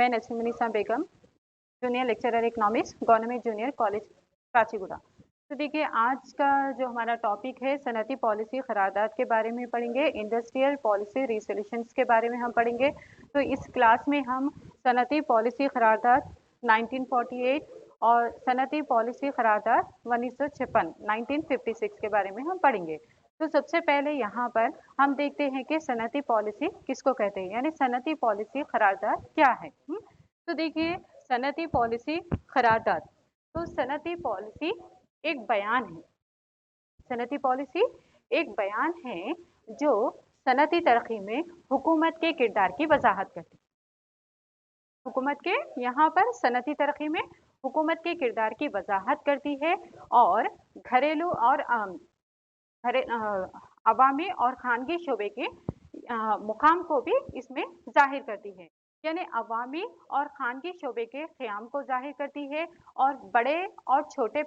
मैं Naseemunnisa Begum, junior lecturer economics, government junior college Kachiguda. तो देखिए आज का जो हमारा टॉपिक है सनती पॉलिसी क़रारदाद के बारे में पढ़ेंगे, इंडस्ट्रियल पॉलिसी रिसोल्यूशंस के बारे में हम पढ़ेंगे। तो इस क्लास में हम सनती पॉलिसी क़रारदाद 1948 और सनती पॉलिसी क़रारदाद 1956 1956 के बारे में हम पढ़ेंगे। तो सबसे पहले यहाँ पर हम देखते हैं कि सनती पॉलिसी किसको कहते हैं, यानी सनती पॉलिसी क़रारदाद क्या है। तो देखिए सनती पॉलिसी क़रारदाद, तो सनती पॉलिसी एक बयान है। सनती पॉलिसी एक बयान है जो सनती तरक्की में हुकूमत के किरदार की वजाहत करती है। हुकूमत के यहाँ पर सनती तरक्की में हुकूमत के किरदार की वजाहत करती है और घरेलू और अवामी और खानगी शोबे के मुकाम को भी इसमें जाहिर करती है, यानी अवामी और खानगी शोबे के क़याम को जाहिर करती है और बड़े और छोटे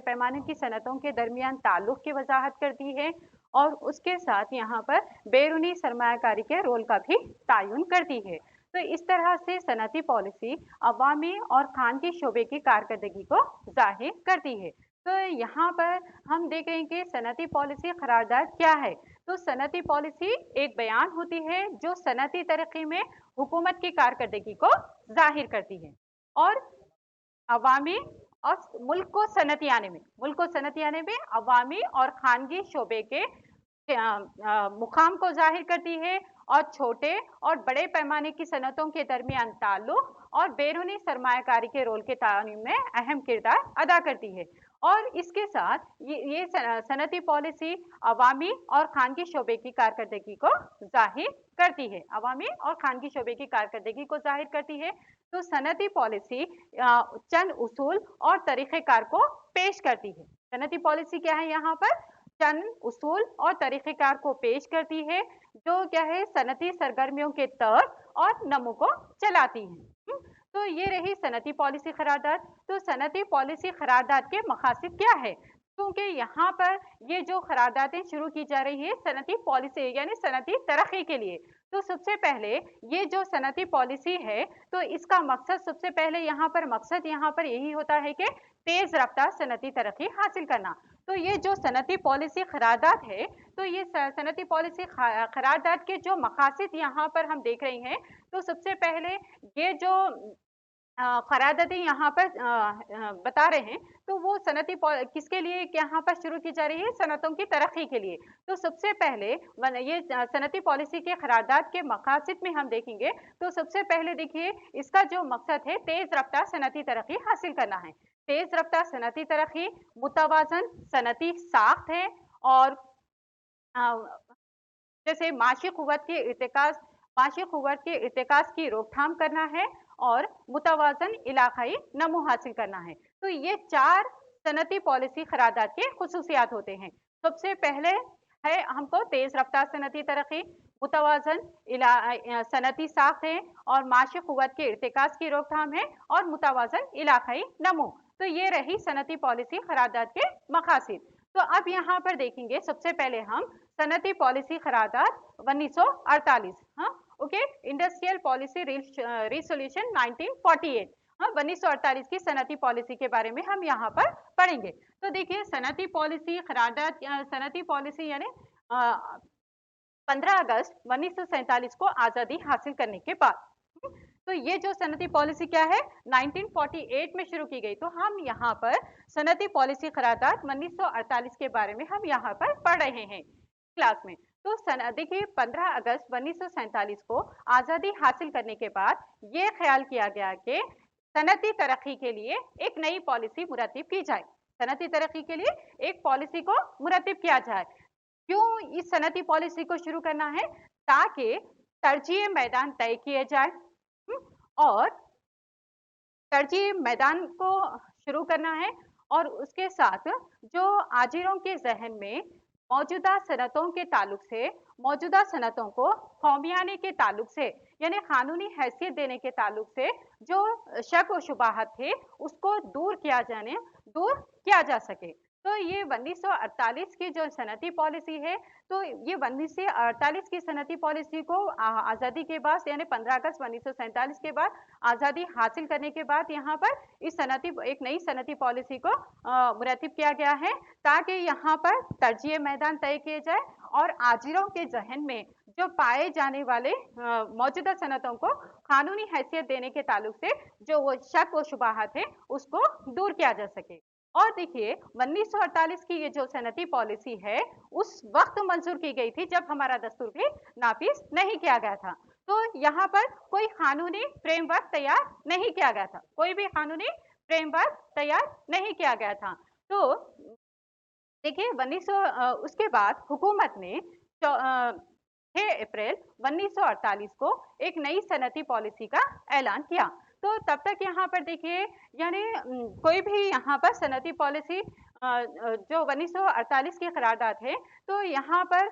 पैमाने की सनतों के दरमियान ताल्लुक़ की वजाहत करती है और उसके साथ यहाँ पर बैरूनी सरमायाकारी के रोल का भी तयन करती है। तो इस तरह से सनती पॉलिसी अवामी और खानगी शोबे की कारकर्दगी को जाहिर करती है। तो यहाँ पर हम देखेंगे सनती पॉलिसी क़रारदाद क्या है। तो सनती पॉलिसी एक बयान होती है जो सनती तरक्की में हुकूमत की कारकर्दगी को जाहिर करती है और अवामी और मुल्क को सनती आने में अवामी और खानगी शोबे के मुकाम को जाहिर करती है और छोटे और बड़े पैमाने की सनतों के दरमियान ताल्लुक़ और बैरूनी सरमायाकारी के रोल के तामीम में अहम किरदार अदा करती है। और इसके साथ ये सनती पॉलिसी अवामी और खानगी शोबे की कारकर्दगी को जाहिर करती है, अवामी और खानगी शोबे की कारकर्दगी को जाहिर करती है। तो सनती पॉलिसी चंद उसूल और तरीक़ेकार को पेश करती है। सनती पॉलिसी क्या है, यहाँ पर चंद उसूल और तरीक़ेकार को पेश करती है जो क्या है सनती सरगर्मियों के तौर और नमू को चलाती है। तो ये रही सनती पॉलिसी क़रारदाद। तो सनती पॉलिसी क़रारदाद के मकासद क्या है, क्योंकि यहाँ पर ये जो क़रारदादें शुरू की जा रही है सनती पॉलिसी यानी सनती तरक्की के लिए। तो सबसे पहले ये जो सनती पॉलिसी है तो इसका मकसद सबसे पहले यहाँ पर यही होता है कि तेज़ रफ्तार सनती तरक्की हासिल करना। तो ये जो सनती पॉलिसी क़रारदाद है तो ये सनती पॉलिसी क़रारदाद के जो मकासद यहाँ पर हम देख रहे हैं। तो सबसे पहले ये जो क़रारदादें यहाँ पर बता रहे हैं तो वो सनती किसके लिए यहाँ पर शुरू की जा रही है, सनतों की तरक्की के लिए। तो सबसे पहले ये सनती पॉलिसी के क़रारदाद के मकासद में हम देखेंगे। तो सबसे पहले देखिए इसका जो मकसद है तेज़ रफ्तार सनती तरक्की हासिल करना है। तेज़ रफ्तार सनती तरक्की, मुतवाज़न सनती साख्त है और जैसे माशी क़ुव्वत के इर्तिकाज़ की रोकथाम करना है और मुतवाज़न इलाक़ाई नमू हासिल करना है। तो ये 4 सनती पॉलिसी क़रारदाद के ख़ुसूसियात होते हैं। सबसे पहले है हमको तेज़ रफ्तार सनती तरक्की, मुतवाज़न सनती साख्त है और माशी क़ुव्वत के इर्तिकाज़ की रोकथाम है और मुतवाज़न इलाक़ाई नमू। तो ये रही सनती पॉलिसी क़रारदाद के मकासद। तो अब यहाँ पर देखेंगे सबसे पहले हम सनती पॉलिसी क़रारदाद 1948, ओके, इंडस्ट्रियल पॉलिसी रिसोल्यूशन 1948, 1948 की सनती पॉलिसी के बारे में हम यहाँ पर पढ़ेंगे। तो देखिए सनती पॉलिसी क़रारदाद, सनती पॉलिसी यानी 15 अगस्त 1947 को आज़ादी हासिल करने के बाद। तो ये जो सनती पॉलिसी क्या है 1948 में शुरू की गई। तो हम यहाँ पर सनती पॉलिसी क़रारदाद 1948 के बारे में हम यहाँ पर पढ़ रहे हैं क्लास में। तो देखिए 15 अगस्त 1947 को आज़ादी हासिल करने के बाद ये ख्याल किया गया कि सनती तरक्की के लिए एक नई पॉलिसी मुरतब की जाए। सनती तरक्की के लिए एक पॉलिसी को मुरतब किया जाए। क्यों इस सनती पॉलिसी को शुरू करना है, ताकि तरजीह मैदान तय किए जाए और तरजीह मैदान को शुरू करना है और उसके साथ जो आजिरों के जहन में मौजूदा सनतों के ताल्लुक से, मौजूदा सनतों को कौमियाने के ताल्लुक से यानी कानूनी हैसियत देने के ताल्लुक से जो शक व शुबाहत थे उसको दूर किया जा सके। तो ये 1948 की जो सनती पॉलिसी है, तो ये 1948 की सनती पॉलिसी को आज़ादी के बाद यानी 15 अगस्त 1947 के बाद आज़ादी हासिल करने के बाद यहाँ पर इस सनती एक नई सनती पॉलिसी को मुरतब किया गया है, ताकि यहाँ पर तरजीह मैदान तय किए जाए और आजिरों के जहन में जो पाए जाने वाले मौजूदा सनतों को कानूनी हैसियत देने के ताल्लुक से जो वो शक व शुबहात है उसको दूर किया जा सके। और देखिए 1948 की ये जो सनती पॉलिसी है उस वक्त मंजूर की गई थी जब हमारा दस्तूर भी नाफिज नहीं किया गया था। तो यहाँ पर कोई कानूनी फ्रेमवर्क तैयार नहीं किया गया था, कोई भी कानूनी फ्रेमवर्क तैयार नहीं किया गया था। तो देखिए 1900 उसके बाद हुकूमत ने 6 अप्रैल 1948 को एक नई सनती पॉलिसी का ऐलान किया। तो तब तक यहाँ पर देखिए यानी कोई भी यहाँ पर सनती पॉलिसी जो 1948 की करारदाद है, तो यहाँ पर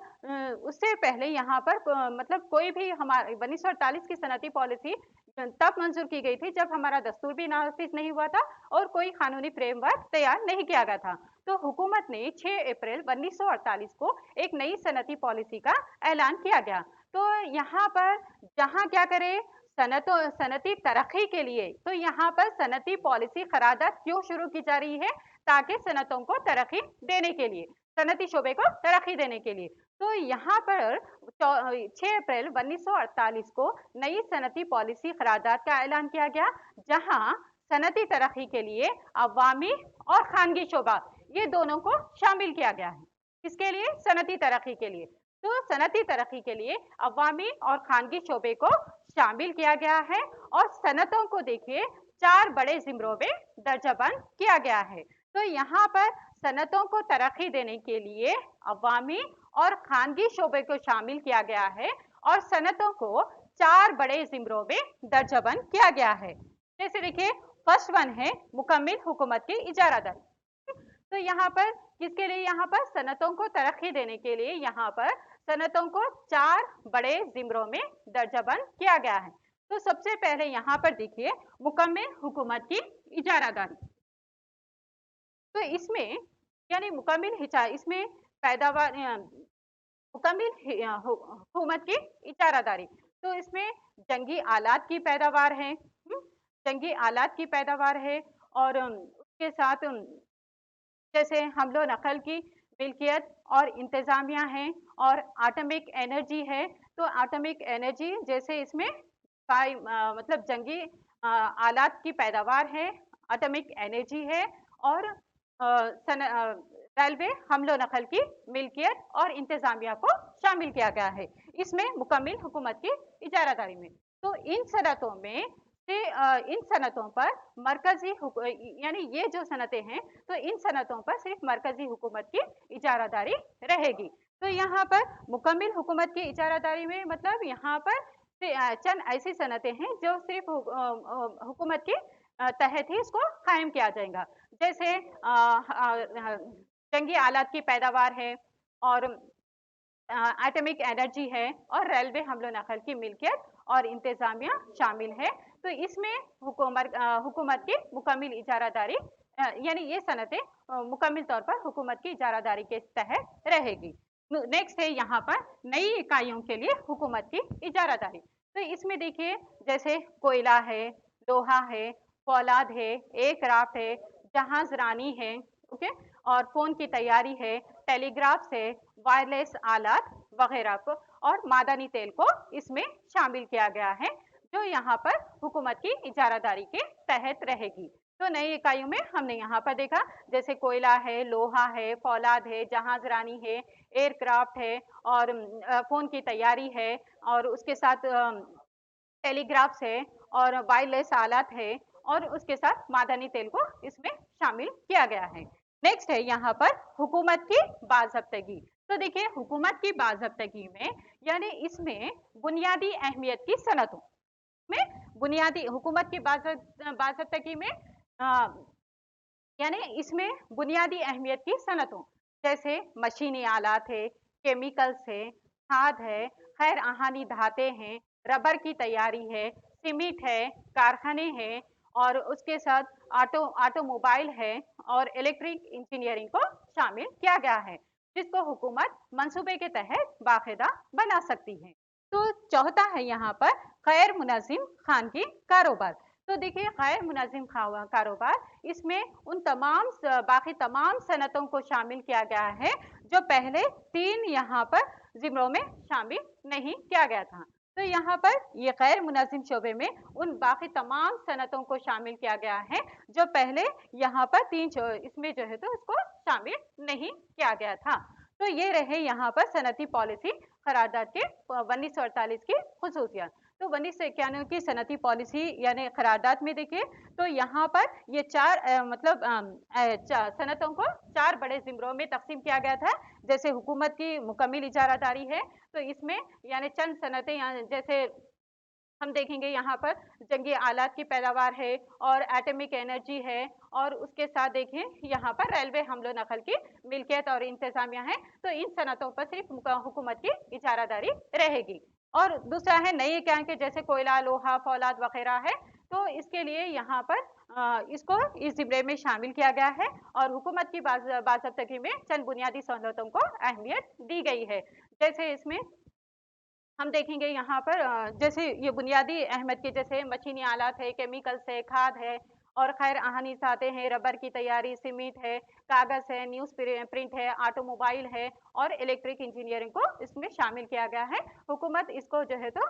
उससे पहले यहाँ पर मतलब कोई भी हमारे 1948 की सनती पॉलिसी तब मंजूर की गई थी जब हमारा दस्तूर भी नाफिज नहीं हुआ था और कोई कानूनी फ्रेमवर्क तैयार नहीं किया गया था। तो हुकूमत ने 6 अप्रैल 1948 को एक नई सनती पॉलिसी का ऐलान किया गया। तो यहाँ पर जहाँ क्या करे सनती तरक्की के लिए, तो यहाँ पर सनती पॉलिसी करारदाद क्यों शुरू की जा रही है, ताकि सनतों को तरक्की देने के लिए, सनती शोबे को तरक्की देने के लिए। तो यहाँ पर 6 अप्रैल 1948 को नई सनती पॉलिसी करारदाद का ऐलान किया गया, जहाँ सनती तरक्की के लिए अवामी और खानगी शोबा ये दोनों को शामिल किया गया है। किसके लिए? सनती तरक्की के लिए। तो सनती तरक्की के लिए अवामी और खानगी शोबे को शामिल किया गया है और सनतों को देखिए 4 बड़े जिम्रों में दर्जाबंद किया गया है। तो यहाँ पर सनतों को तरक्की देने के लिए अवामी और खानगी शोबे को शामिल किया गया है और सनतों को 4 बड़े जिम्रों में दर्जाबंद किया गया है। जैसे देखिए फर्स्ट वन है मुकम्मिल हुकूमत की इजारादारी। तो यहाँ पर किसके लिए? यहाँ पर सनतों को तरक्की देने के लिए यहाँ पर सनतों को 4 बड़े जिम्रों में दर्जाबंद किया गया है। तो सबसे पहले यहाँ पर देखिए मुकम्मिल हुकूमत की इजारादारी। तो इसमें यानी इसमें पैदावार मुकम्मिल हुकूमत की इजारादारी, तो इसमें जंगी आलात की पैदावार है, जंगी आलात की पैदावार है और उसके साथ जैसे हमलो नकल की मिल्कियत और इंतजामिया है और एटॉमिक एनर्जी है। तो एटॉमिक एनर्जी जैसे इसमें मतलब जंगी आलात की पैदावार है, एटॉमिक एनर्जी है और रेलवे हमलो नकल की मिल्कियत और इंतजामिया को शामिल किया गया है इसमें मुकम्मिल हुकूमत की इजारादारी में। तो इन सनतों में से इन सनतों पर मरकजी यानी ये जो सनतें हैं, तो इन सनतों पर सिर्फ मरकजी हुकूमत की इजारादारी रहेगी। तो यहाँ पर मुकम्मिल हुकूमत की इजारादारी में मतलब यहाँ पर चंद ऐसी सनतें हैं जो सिर्फ हुकूमत की तहत ही इसको कायम किया जाएगा। जैसे जंगी आलात की पैदावार है और एटॉमिक एनर्जी है और रेलवे हमलो नकल की मिल्कियत और इंतजामिया शामिल है। तो इसमें हुकूमत की मुकम्मिल इजारादारी यानी ये सनतें मुकम्मिल तौर पर हुकूमत की इजारादारी के तहत रहेगी। नेक्स्ट है यहाँ पर नई इकाइयों के लिए हुकूमत की इजारादारी। तो इसमें देखिए जैसे कोयला है, लोहा है, फौलाद है, एयरक्राफ्ट है, जहाज रानी है, ओके, और फोन की तैयारी है, टेलीग्राफ है, वायरलेस आलात वगैरह को और मादनी तेल को इसमें शामिल किया गया है, जो यहाँ पर हुकूमत की इजारादारी के तहत रहेगी। तो नई इकाइयों में हमने यहाँ पर देखा जैसे कोयला है, लोहा है, फौलाद है, जहाज रानी है, एयरक्राफ्ट है और फोन की तैयारी है और उसके साथ टेलीग्राफ्स है और वायरलेस आलात है और उसके साथ मादनी तेल को इसमें शामिल किया गया है। नेक्स्ट है यहाँ पर हुकूमत की बाज़ाब्तगी। तो देखिए हुकूमत की बाज़ाब्तगी में यानी इसमें बुनियादी अहमियत की सनतों में बुनियादी हुकूमत की बाज़ाब्तगी में यानी इसमें बुनियादी अहमियत की सनतों जैसे मशीनी आलात है, केमिकल्स है, खाद है, गैर आहानी धातें हैं, रबर की तैयारी है, सीमेंट है, कारखाने हैं और उसके साथ ऑटोमोबाइल है और इलेक्ट्रिक इंजीनियरिंग को शामिल किया गया है, जिसको हुकूमत मंसूबे के तहत बाकायदा बना सकती है। तो चौथा है यहाँ पर गैर मुनज़्ज़म खानगी कारोबार। तो देखिए गैर मुनज़्ज़म कारोबार, इसमें उन बाकी तमाम सनतों को शामिल किया गया है जो पहले 3 यहाँ पर ज़िम्रों में शामिल नहीं किया गया था। तो यहाँ पर ये गैर मुनज़्ज़म शोबे में उन बाकी तमाम सनतों को शामिल किया गया है जो पहले यहाँ पर इसमें जो है तो उसको शामिल नहीं किया गया था। तो ये रहे यहाँ पर सनती पॉलिसी करारदाद के 1948 की खुसूसियत। तो 1991 की सनती पॉलिसी यानी करारदाद में देखिए तो यहाँ पर ये सनतों को 4 बड़े ज़िम्रों में तकसीम किया गया था। जैसे हुकूमत की मुकम्मल इजारादारी है, तो इसमें यानी चंद सनतें जैसे हम देखेंगे यहाँ पर जंगी आलात की पैदावार है और एटॉमिक एनर्जी है, और उसके साथ देखिए यहाँ पर रेलवे हमलो नकल की मिल्कियत और इंतजामिया है। तो इन सनतों पर सिर्फ हुकूमत की इजारादारी रहेगी। और दूसरा है नए क्या के जैसे कोयला, लोहा, फौलाद वगैरह है, तो इसके लिए यहाँ पर इसको इस ज़िम्रे में शामिल किया गया है और हुकूमत की बाज़ाब्तगी में चंद बुनियादी सहूलतों को अहमियत दी गई है। जैसे इसमें हम देखेंगे यहाँ पर जैसे ये बुनियादी अहमियत के जैसे मशीनी आलात है, केमिकल्स है, खाद है और खैर आहानीसातें हैं, रबर की तैयारी, सीमेंट है, कागज़ है, न्यूज़ प्रिंट है, ऑटोमोबाइल है और इलेक्ट्रिक इंजीनियरिंग को इसमें शामिल किया गया है। हुकूमत इसको जो है तो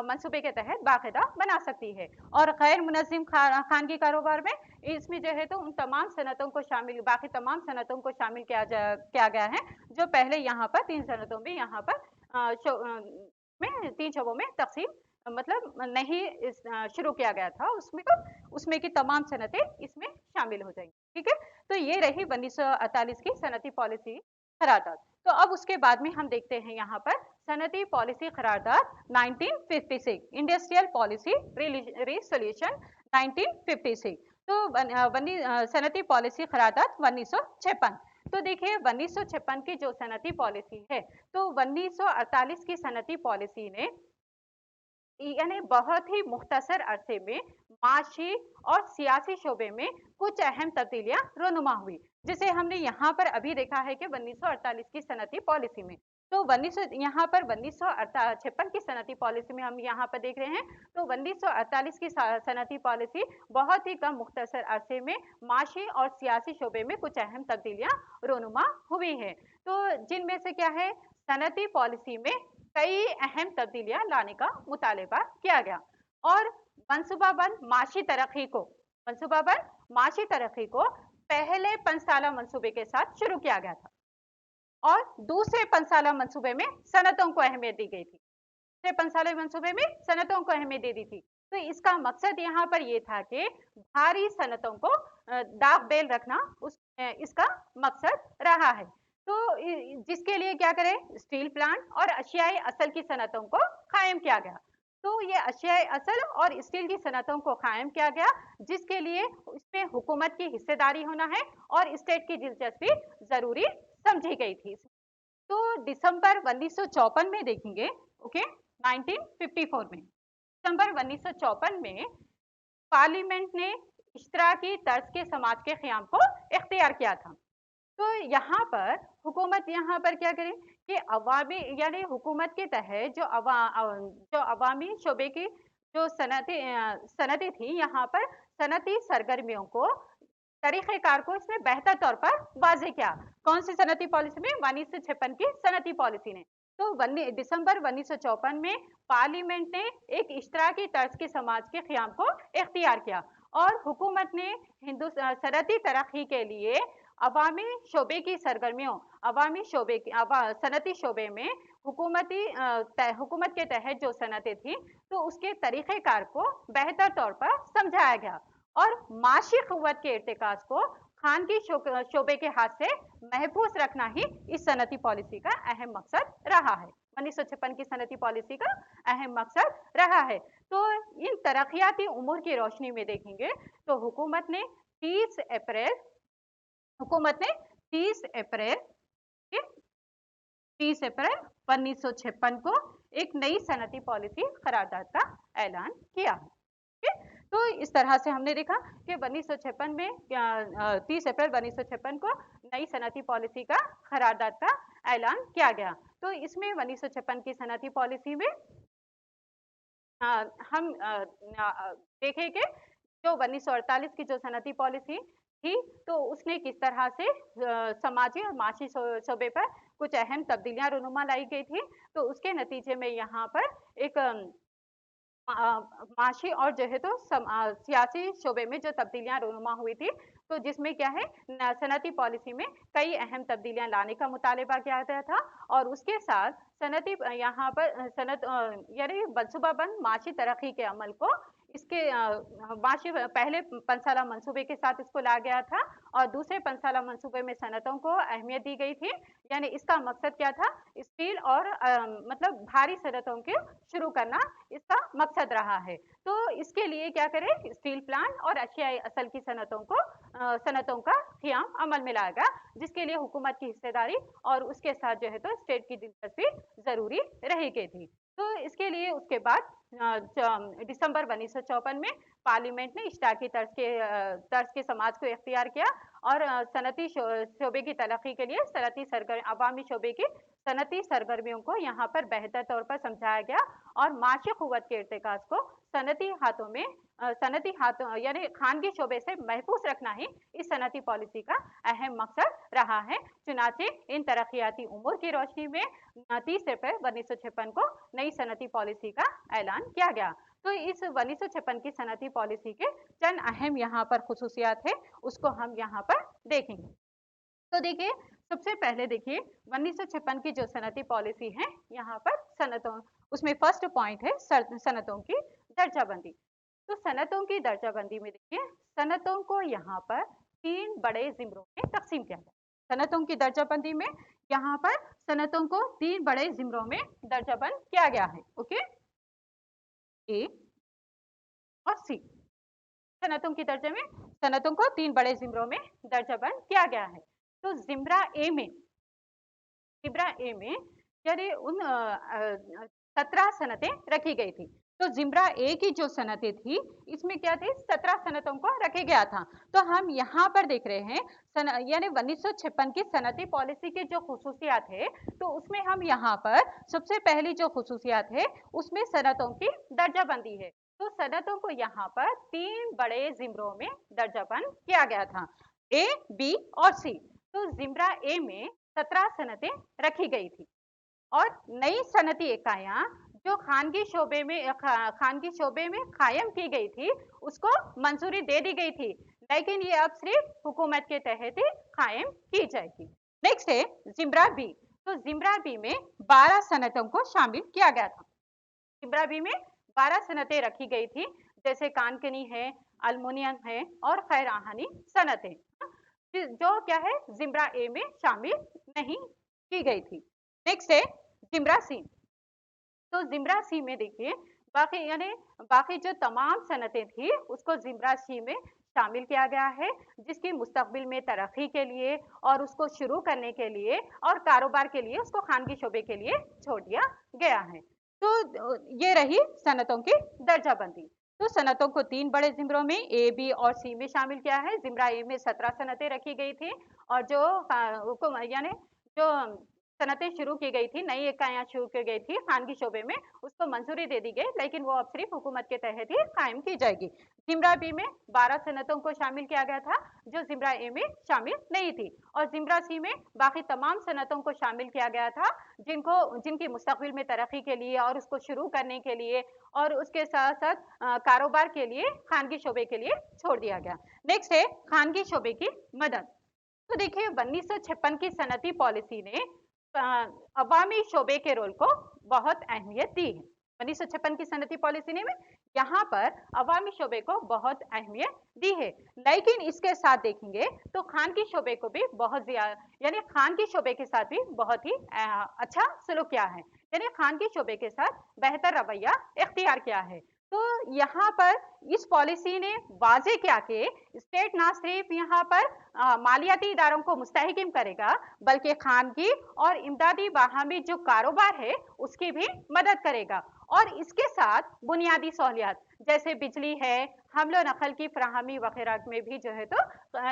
मंसूबे के तहत बाकायदा बना सकती है। और गैर मुनज़्ज़म खानगी कारोबार में इसमें जो है तो उन तमाम सनतों को शामिल बाकी तमाम सनतों को शामिल किया गया है जो पहले यहाँ पर 3 सनतों में यहाँ पर में 3 शोबों में तकसीम मतलब नहीं शुरू किया गया था, उसमें की तमाम सनतें इसमें शामिल हो जाएंगी। ठीक है, तो ये रही 1948 की सनती पॉलिसी करारदाद। तो अब उसके बाद में हम देखते हैं यहाँ पर सनती पॉलिसी करारदाद 1956 इंडस्ट्रियल पॉलिसी रिसोल्यूशन 1956। तो सनती पॉलिसी करारदाद 1956। तो देखिए 1956 की जो सनती पॉलिसी है, तो 1948 की सनती पॉलिसी ने यानी बहुत ही मुख्तसर अरसे में माशी और सियासी शोबे में कुछ अहम तब्दीलियां रोनुमा हुई, जिसे हमने यहाँ पर अभी देखा है कि 1948 की सनती पॉलिसी में। तो 1956 की सनती पॉलिसी में हम यहाँ पर देख रहे हैं, तो 1948 की सनती पॉलिसी बहुत ही कम मुख्तसर अरसे में माशी और सियासी शोबे में कुछ अहम तब्दीलियां रोनुमा हुई हैं। तो जिनमें से क्या है, सनती पॉलिसी में कई अहम तब्दीलियां लाने का मुतालबा किया गया और मंसूबाबंद माशी तरक्की को पहले 5 साला मंसूबे के साथ शुरू किया गया था और दूसरे 5 साला मंसूबे में सनतों को अहमियत दी गई थी। दूसरे 5 साला मंसूबे में सनतों को अहमियत दे दी थी। तो इसका मकसद यहाँ पर ये था कि भारी सनतों को दाग बेल रखना इसका मकसद रहा है। तो जिसके लिए क्या करें, स्टील प्लांट और अशियाई असल की सनतों को कायम किया गया। तो ये अशियाई असल और स्टील की सनतों को कायम किया गया, जिसके लिए इसमें हुकूमत की हिस्सेदारी होना है और स्टेट की दिलचस्पी जरूरी समझी गई थी। तो दिसंबर 1954 में देखेंगे, ओके 1954 में, दिसंबर 1954 में पार्लियामेंट ने इश्तराकी तर्ज के समाज के क़याम को इख्तियार किया था। तो यहाँ पर हुकूमत यहाँ पर क्या करे कि अवामी यानी हुकूमत के तहत जो अवामी शोबे की जो सनतें थी, यहाँ पर सनती सरगर्मियों को तरीक़ेकार को इसने बेहतर तौर पर वाज़े किया। कौन सी सनती पॉलिसी में? 1956 की सनती पॉलिसी ने। तो दिसंबर 1954 में पार्लियामेंट ने एक इश्तराकी तर्ज के समाज के क़याम को इख्तियार किया और हुकूमत ने सनती तरक्की के लिए अवामी शोबे की सरगर्मियों, सनती शोबे में हुकूमत के तहत जो सनतें थी, तो उसके तरीक़ेकार को बेहतर तौर पर समझाया गया और माशी क़ुव्वत के इर्तिकाज़ को खानगी शोबे के हाथ से महफूज रखना ही इस सनती पॉलिसी का अहम मकसद रहा है। 1956 की सनती पॉलिसी का अहम मकसद रहा है। तो इन तरक्याती उमूर की रोशनी में देखेंगे तो हुकूमत ने 30 अप्रैल 1956 को एक नई सनती पॉलिसी करारदाद का ऐलान किया। तो इस तरह से हमने देखा कि 1956 में 30 अप्रैल 1956 को नई सनती पॉलिसी का करारदाद का ऐलान किया गया। तो इसमें 1956 की सनती पॉलिसी में हम देखें कि जो 1948 की जो सनती पॉलिसी थी, तो उसने किस तरह से समाजी और माशी शोबे पर कुछ अहम तब्दीलियां रूनुमा लाई गई थी। तो उसके नतीजे में यहाँ पर एक माशी और जो है तो सियासी शोबे में जो तब्दीलियां रूनुमा हुई थी, तो जिसमें क्या है सनती पॉलिसी में कई अहम तब्दीलियां लाने का मुतालबा किया गया था। और उसके साथ सनती यहाँ पर सनत यानी मनसूबाबंद माशी तरक्की के अमल को इसके माशी पहले पंसाला मंसूबे के साथ इसको ला गया था और दूसरे पंसाला मंसूबे में सनतों को अहमियत दी गई थी। यानी इसका मकसद क्या था, स्टील और मतलब भारी सनतों के शुरू करना इसका मकसद रहा है। तो इसके लिए क्या करें, स्टील प्लांट और अशियाई असल की सनतों का क़याम अमल में लाएगा, जिसके लिए हुकूमत की हिस्सेदारी और उसके साथ जो है तो स्टेट की दिलचस्पी जरूरी रहेगी थी। तो इसके लिए उसके बाद दिसंबर 1954 में पार्लियामेंट ने इश्ताकी तर्ज के समाज को इख्तियार किया और सनती शोबे की तरक्की के लिए अवामी शोबे की सनती सरगर्मियों को यहाँ पर बेहतर तौर पर समझाया गया और माशी कुव्वत के इर्तिकाज को सनती हाथों यानी खानगी शोबे से महफूज रखना ही इस सनती पॉलिसी का अहम मकसद रहा है। चुनाचे इन तरक्याती उमूर की रोशनी में 30 अप्रैल 1956 को नई सनती पॉलिसी का ऐलान किया गया। तो इस 1956 की सनती पॉलिसी के चंद अहम यहाँ पर खुसूसियात है, उसको हम यहाँ पर देखेंगे। तो देखिए, सबसे पहले देखिए 1956 की जो सनती पॉलिसी है, यहाँ पर सनतों उसमें फर्स्ट पॉइंट है सनतों की दर्जाबंदी। तो सनतों की दर्जाबंदी में देखिए, सनतों को यहाँ पर 3 बड़े जिम्रों में तकसीम किया गया। सनतों की दर्जाबंदी में यहाँ पर सनतों को 3 बड़े जिम्रों में दर्जाबंद किया गया है। ओके, ए और सी सनतों की दर्जे में सनतों को 3 बड़े जिम्रों में दर्जाबंद किया गया है। तो जिम्रा ए में यानी उन 17 सनतें रखी गई थी। तो जिम्रा ए की जो सनतें थी, इसमें क्या थे, 17 सनतों को रखे गया था। तो हम यहाँ पर देख रहे हैं यानी 1956 की सनती पॉलिसी की जो खुसूसियात है, तो उसमें हम यहाँ पर सबसे पहली जो खुसूसियात है, उसमें सनतों की दर्जाबंदी है। तो सनतों को यहाँ पर 3 बड़े जिम्रों में दर्जाबंद किया गया था, ए, बी और सी। तो जिम्रा ए में 17 सनतें रखी गई थी और नई सनती इकाइयां जो खानगी शोबे में कायम की गई थी, उसको मंजूरी दे दी गई थी, लेकिन ये अब सिर्फ हुकूमत के तहत ही कायम की जाएगी। नेक्स्ट है जिम्रा बी। तो जिम्रा बी में 12 सनतों को शामिल किया गया था। जिम्रा बी में 12 सनतें रखी गई थी, जैसे कानकनी है, अल्मुनियम है और खैर आहनी सनतें, जो क्या है जिम्रा ए में शामिल नहीं की गई थी। नेक्स्ट है जिम्रा सी। तो जिम्रा सी में देखिए बाकी जो तमाम सनतें थी, उसको जिम्रा सी में शामिल किया गया है, जिसकी मुस्तकबिल में तरक्की के लिए और उसको शुरू करने के लिए और कारोबार के लिए उसको खानगी शोबे के लिए छोड़ दिया गया है। तो ये रही सनतों की दर्जाबंदी। तो सनतों को 3 बड़े जिम्रों में ए, बी और सी में शामिल किया है। जिम्रा ए में 17 सनतें रखी गई थी और यानी जो सनतें शुरू की गई थी, नई इकाइयां शुरू की गई थी खानगी शोबे में, उसको मंजूरी दे दी गई, लेकिन वो अब सिर्फ हुकूमत के तहत ही कायम की जाएगी। जिम्रा बी में 12 सनतों को शामिल किया गया था, जो जिम्रा ए में शामिल नहीं थी, और जिम्रा सी में बाकी तमाम सनतों को शामिल किया गया था, जिनकी मुस्तकबिल में तरक्की के लिए और उसको शुरू करने के लिए और उसके साथ साथ कारोबार के लिए खानगी शोबे के लिए छोड़ दिया गया। नेक्स्ट है खानगी शोबे की मदद। तो देखिए 1956 की सनती पॉलिसी ने अवामी शोबे के रोल को बहुत अहमियत दी है। 1956 की सनती पॉलिसी ने यहाँ पर अवामी शोबे को बहुत अहमियत दी है, लेकिन इसके साथ देखेंगे तो खानगी शोबे को भी बहुत यानी खानगी शोबे के साथ भी बहुत ही अच्छा सलूक किया है, यानी खानगी शोबे के साथ बेहतर रवैया इख्तियार किया है। तो यहाँ पर इस पॉलिसी ने वाजे किया कि स्टेट ना सिर्फ यहाँ पर मालियाती इदारों को मुस्तहकम करेगा, बल्कि खानगी और इमदादी बाहमी जो कारोबार है उसकी भी मदद करेगा, और इसके साथ बुनियादी सहूलियात जैसे बिजली है, हमलो नकल की फराहमी वगैरह में भी जो है तो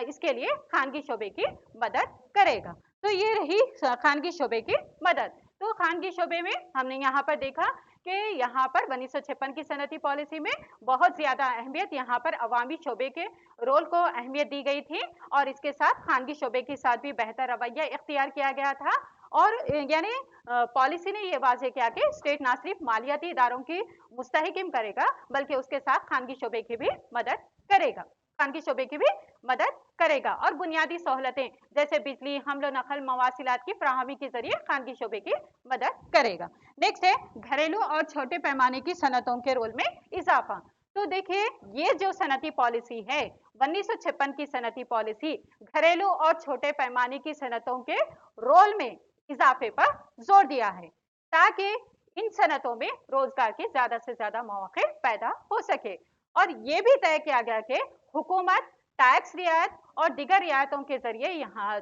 इसके लिए खानगी शोबे की मदद करेगा। तो ये रही खानगी शोबे की मदद। तो खानगी शोबे में हमने यहाँ पर देखा कि यहाँ पर 1956 की सनती पॉलिसी में बहुत ज्यादा अहमियत यहाँ पर अवामी शोबे के रोल को अहमियत दी गई थी, और इसके साथ खानगी शोबे के साथ भी बेहतर रवैया इख्तियार किया गया था। और यानी पॉलिसी ने ये वाजे किया कि स्टेट ना सिर्फ मालियाती इदारों की मुस्तहकिम करेगा, बल्कि उसके साथ खानगी शोबे की भी मदद करेगा, खानगी शोबे की भी मदद करेगा। और बुनियादी सहूलतें जैसे बिजली, हमलो नकल, मवासिलात की फराहमी के जरिए खानगी शोबे की मदद करेगा। नेक्स्ट है घरेलू और छोटे पैमाने की सनतों के रोल में इजाफा। तो देखिए, ये जो सनती पॉलिसी है 1956 की सनती पॉलिसी घरेलू और छोटे पैमाने की सनतों के रोल में इजाफे पर जोर दिया है, ताकि इन सनतों में रोजगार के ज्यादा से ज्यादा मौके पैदा हो सके। और ये भी तय किया गया कि हुकूमत टैक्स रियायत और दिगर रियायतों के जरिए यहाँ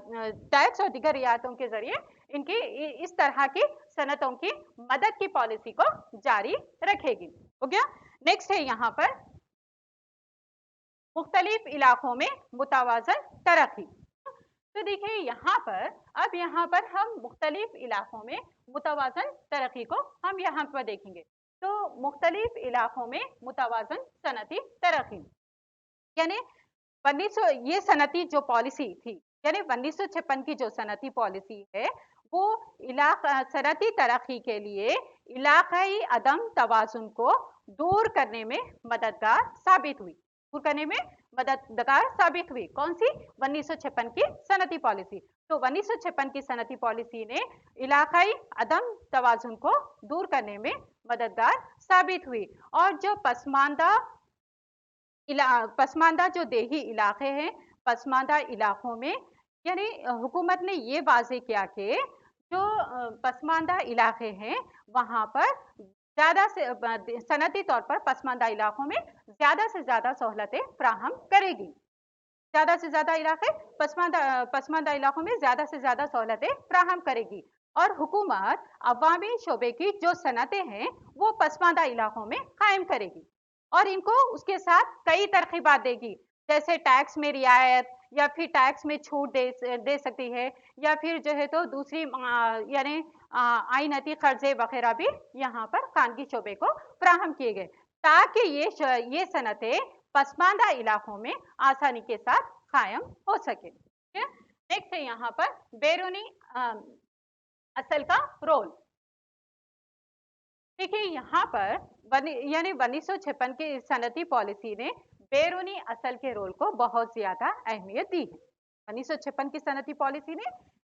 टैक्स और दिगर रियायतों के जरिए इनकी इस तरह की सनतों की मदद की पॉलिसी को जारी रखेगी। हो गया। नेक्स्ट है यहाँ पर मुख्तलिफ इलाकों में मुतवाज़न तरक्की। तो देखिए यहाँ पर, अब यहाँ पर हम मुख्तलिफ इलाकों में मुतवाज़न तरक्की को हम यहाँ पर देखेंगे। तो मुख्तलिफ इलाकों में मुतवाज़न सनती तरक्की यानी 1900 ये सनती जो पॉलिसी थी, यानी 1956 की जो सनती पॉलिसी है, वो सनती तरक्की के लिए इलाकाई अदम तवाज़ुन को दूर करने में मददगार साबित हुई, दूर करने में मददगार साबित हुई। कौन सी? 1956 की सनती पॉलिसी। तो 1956 की सनती पॉलिसी ने इलाकाई अदम तवाज़ुन को दूर करने में मददगार साबित हुई। और जो पसमानदा जो देही इलाके हैं, पसमानदा इलाकों में यानी हुकूमत ने ये वाजे किया कि जो पसमानदा इलाके हैं वहाँ पर ज़्यादा से सनती तौर पर पसमानदा इलाकों में ज़्यादा से ज़्यादा सहूलतें फ्राहम करेगी। ज़्यादा से ज़्यादा इलाके पसमानदा इलाकों में ज़्यादा से ज़्यादा सहूलतें फ्राहम करेगी। और हुकूमत अवामी शोबे की जो सनतें हैं वो पसमानदा इलाकों में कायम करेगी, और इनको उसके साथ कई तरकीबात देगी, जैसे टैक्स में रियायत, या फिर टैक्स में छूट दे सकती है, या फिर जो है तो दूसरी यानी आइनती कर्जे वगैरह भी यहाँ पर खानगी शोबे को फ्राहम किए गए, ताकि ये सनतें पसमानदा इलाकों में आसानी के साथ कायम हो सके। नेक्स्ट है यहाँ पर बैरूनी असल का रोल। देखिए यहाँ पर यानी 1956 की सनती पॉलिसी ने बैरूनी असल के रोल को बहुत ज्यादा अहमियत दी है। 1956 की सनती पॉलिसी ने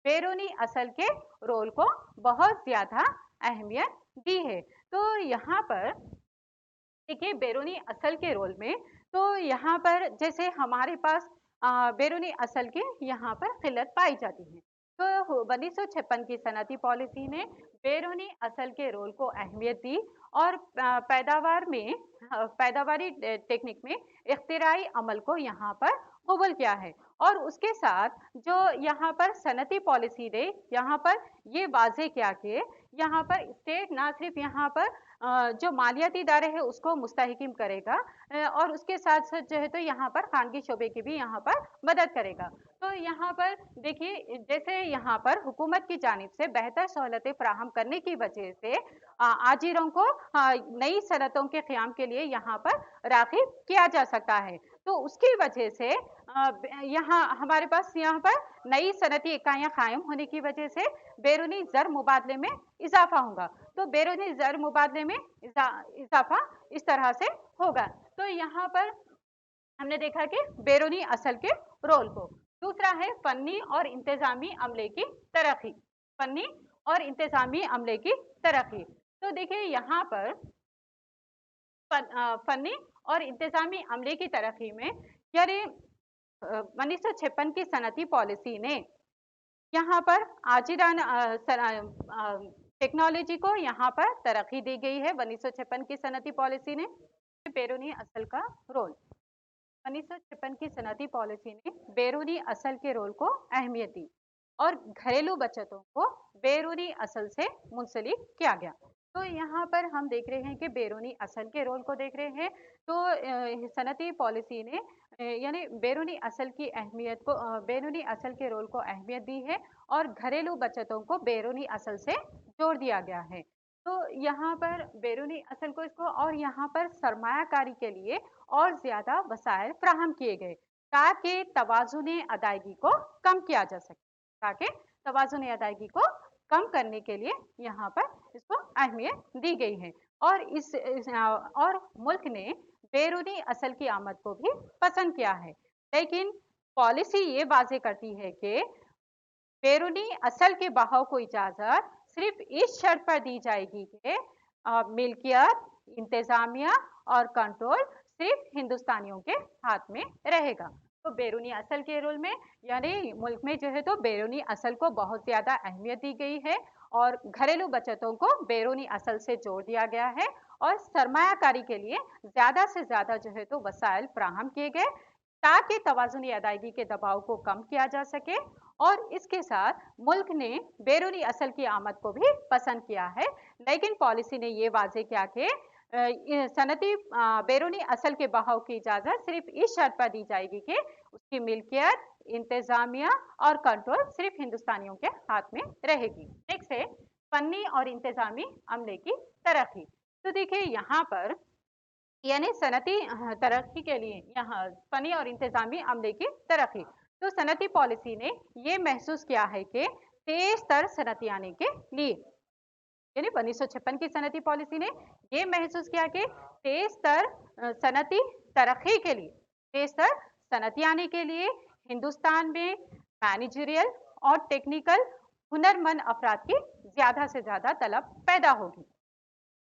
बैरूनी असल के रोल को बहुत ज्यादा अहमियत दी है। तो यहाँ पर देखिए बैरूनी असल के रोल में, तो यहाँ पर जैसे हमारे पास बैरूनी असल की यहाँ पर किल्लत पाई जाती है, तो 1956 की सनती पॉलिसी ने बैरूनी असल के रोल को अहमियत दी, और पैदावारी टेक्निक में इख्तिराई अमल को यहाँ पर कबूल किया है। और उसके साथ जो यहाँ पर सनती पॉलिसी ने यहाँ पर ये वाजे किया कि यहाँ पर स्टेट ना सिर्फ यहाँ पर जो मालियाती इदारे हैं उसको मुस्तहकिम करेगा, और उसके साथ साथ जो है तो यहाँ पर खानगी शोबे की भी यहाँ पर मदद करेगा। तो यहाँ पर देखिए, जैसे यहाँ पर हुकूमत की जानिब से बेहतर सहूलतें फराहम करने की वजह से आजिरों को नई सनतों के क़याम के लिए यहाँ पर राग़िब किया जा सकता है। तो उसकी वजह से यहाँ हमारे पास यहाँ पर नई सनती इकाइयाँ कायम होने की वजह से बैरूनी ज़र मुबादले में इजाफा होगा। तो बैरूनी ज़र मुबादले में इजाफा इस तरह से होगा। तो यहाँ पर हमने देखा कि बैरूनी असल के रोल को। दूसरा है फन्नी और इंतजामी अमले की तरक्की। फन्नी और इंतजामी अमले की तरक्की। तो देखिए यहाँ पर फन्नी और इंतजामी अमले की तरक्की में यानी 1956 की सनती पॉलिसी ने यहाँ पर आजिराना टेक्नोलॉजी को यहाँ पर तरक्की दी गई है। 1956 की सनती पॉलिसी ने बैरूनी असल का रोल, 1956 की सनती पॉलिसी ने बैरूनी असल के रोल को अहमियत दी और घरेलू बचतों को बैरूनी असल से मुंसलिक किया गया। तो यहाँ पर हम देख रहे हैं कि बैरूनी असल के रोल को देख रहे हैं। तो सनती पॉलिसी ने यानी बैरूनी असल की अहमियत को बैरूनी असल के रोल को अहमियत दी है और घरेलू बचतों को बैरूनी असल से जोड़ दिया गया है। तो यहाँ पर बैरूनी असल को इसको और यहाँ पर सरमायाकारी के लिए और ज़्यादा वसाइल फ्राहम किए गए ताकि तवाज़ुन अदायगी को कम किया जा सके, ताकि तवाज़ुन अदायगी को कम करने के लिए यहाँ पर इसको अहमियत दी गई है। और और मुल्क ने बैरूनी असल की आमद को भी पसंद किया है, लेकिन पॉलिसी ये वाजे करती है कि बैरूनी असल के बहाव को इजाज़त सिर्फ इस शर्त पर दी जाएगी कि मिल्कियत, इंतजामिया और कंट्रोल सिर्फ हिंदुस्तानियों के हाथ में रहेगा। तो बैरूनी असल के रोल में यानी मुल्क में जो है तो बैरूनी असल को बहुत ज़्यादा अहमियत दी गई है और घरेलू बचतों को बैरूनी असल से जोड़ दिया गया है और सरमायाकारी के लिए ज़्यादा से ज़्यादा जो है तो वसाइल फ्राहम किए गए ताकि तवाज़ुनी अदायगी के दबाव को कम किया जा सके। और इसके साथ मुल्क ने बैरूनी असल की आमद को भी पसंद किया है, लेकिन पॉलिसी ने ये वाजे किया कि सनती बैरूनी असल के बहाव की इजाज़त सिर्फ इस शर्त पर दी जाएगी कि उसकी मिल्कियत, इंतजामिया और कंट्रोल सिर्फ हिंदुस्तानियों के हाथ में रहेगी। नेक्स्ट है फनी और इंतजामी अमले की तरक्की। तो देखिए यहाँ पर यानी सनती तरक्की के लिए यहाँ फनी और इंतजामी अमले की तरक्की। तो सनती पॉलिसी ने ये महसूस किया है कि तेज तर सनती आने के लिए यानी 1956 की सनती पॉलिसी ने ये महसूस किया कि तेज तर सनती तरक्की के लिए तेज तर सनती आने के लिए हिंदुस्तान में मैनेजरियल और टेक्निकल हुनरमंद अफराद की ज़्यादा से ज़्यादा तलब पैदा होगी।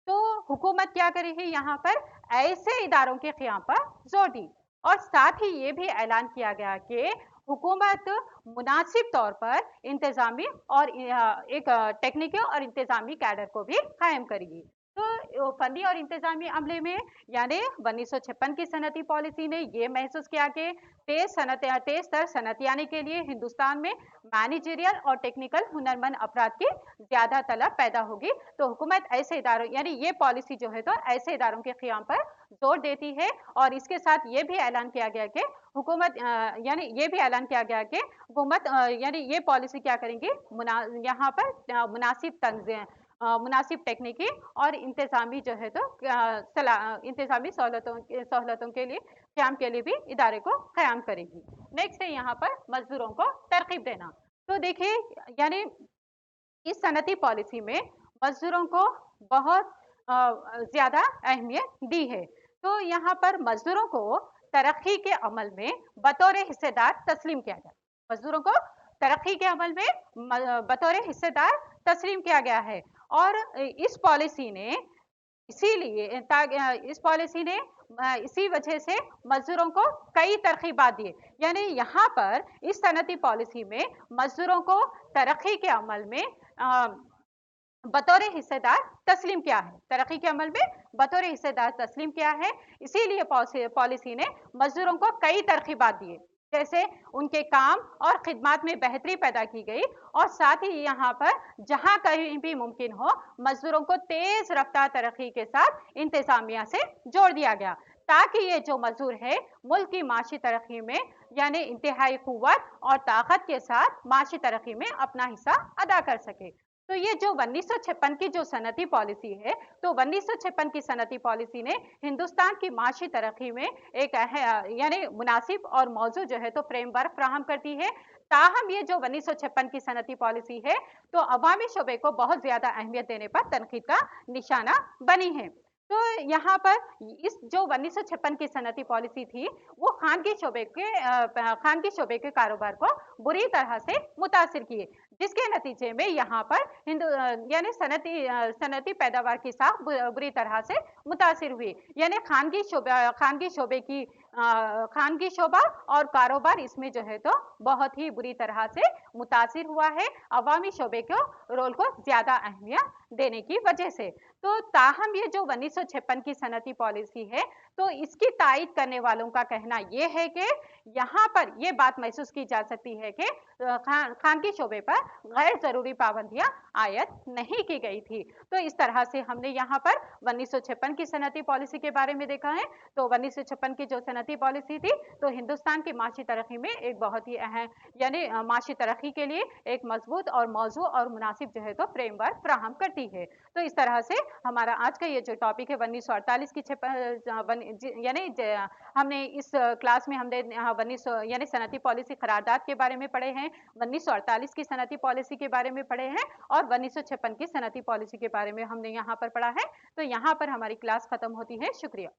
तो हुकूमत क्या कर रही है यहाँ पर ऐसे इदारों के क़याम पर जोर दी और साथ ही ये भी ऐलान किया गया कि हुकूमत मुनासिब तौर पर इंतजामी और एक टेक्निकल और इंतजामी कैडर को भी कायम करेगी। तो फनी और इंतजामी अमले में यानी 1956 की सनती पॉलिसी ने यह महसूस किया कि तेज तर सनती आने के लिए हिंदुस्तान में मैनेजरियल और टेक्निकल हुनरमंद अफराद की ज़्यादा तलब पैदा होगी। तो हुकूमत ऐसे इदारों यानी ये पॉलिसी जो है तो ऐसे इदारों के क़याम पर जोर देती है और इसके साथ ये भी ऐलान किया गया कि हुकूमत यानी ये भी ऐलान किया गया कि हुकूमत यानी ये पॉलिसी क्या करेंगी यहाँ पर मुनासिब टेक्निकी और इंतजामी जो है तो इंतजामी सहूलतों के लिए क़याम के लिए भी इदारे को क़याम करेगी। नेक्स्ट है यहाँ पर मजदूरों को तरकीब देना। तो देखिए यानी इस सनती पॉलिसी में मजदूरों को बहुत ज़्यादा अहमियत दी है। तो यहाँ पर मजदूरों को तरक्की के अमल में बतौर हिस्सेदार तस्लीम किया गया। मजदूरों को तरक्की के अमल में बतौर हिस्सेदार तस्लीम किया गया है और इस पॉलिसी ने इसी वजह से मजदूरों को कई तरकीबात दिए। यानी यहाँ पर इस सनती पॉलिसी में मजदूरों को तरक्की के अमल में बतौर हिस्सेदार तस्लीम किया है, तरक्की के अमल में बतौर हिस्सेदार तस्लीम किया है। इसीलिए पॉलिसी ने मजदूरों को कई तरकीबात दिए, जैसे उनके काम और खिदमात में बेहतरी पैदा की गई और साथ ही यहाँ पर जहाँ कहीं भी मुमकिन हो मजदूरों को तेज रफ्तार तरक्की के साथ इंतजामिया से जोड़ दिया गया ताकि ये जो मजदूर है मुल्क की माशी तरक्की में यानी इंतहाई कुव्वत और ताकत के साथ माशी तरक्की में अपना हिस्सा अदा कर सके। तो ये जो 1956 की जो सनती पॉलिसी है तो 1956 की सनती पॉलिसी ने हिंदुस्तान की माशी तरक्की में एक यानी मुनासिब और मौजू जो है तो फ्रेमवर्क फ्राहम करती है। ताहम ये जो 1956 की सनती पॉलिसी है तो अवामी शोबे को बहुत ज़्यादा अहमियत देने पर तनकीद का निशाना बनी है। तो यहाँ पर इस जो 1956 की सनती पॉलिसी थी वो खानगी शोबे के कारोबार को बुरी तरह से मुतासिर किए, जिसके नतीजे में यहाँ पर यानी सनती पैदावार की साख बुरी तरह से मुतासिर हुई। यानी खानगी शोबा और कारोबार इसमें जो है तो बहुत ही बुरी तरह से मुतासिर हुआ है अवामी शोबे को रोल को ज़्यादा अहमियत देने की वजह से। तो ताहम ये जो 1956 की सनती पॉलिसी है तो इसकी तायीद करने वालों का कहना ये है कि यहाँ पर ये बात महसूस की जा सकती है कि खानगी शोबे पर गैर ज़रूरी पाबंदियाँ आयद नहीं की गई थी। तो इस तरह से हमने यहाँ पर 1956 की सनअती पॉलिसी के बारे में देखा है। तो 1956 की जो सनअती पॉलिसी थी, तो हिंदुस्तान की माशी तरक्की में एक बहुत ही अहम यानी माशी तरक्की के लिए एक मजबूत और मौजू और मुनासिब जो है तो फ्रेमवर्क फ्राहम करती है। तो इस तरह से हमारा आज का ये जो टॉपिक है 1948 की यानी हमने इस क्लास में हमने यहाँ 1900 यानी सनअती पॉलिसी करारदाद के बारे में पढ़े हैं, 1948 की सनअती पॉलिसी के बारे में पढ़े हैं और 1956 की सनअती पॉलिसी के बारे में हमने यहाँ पर पढ़ा है। तो यहाँ पर हमारी क्लास खत्म होती है। शुक्रिया।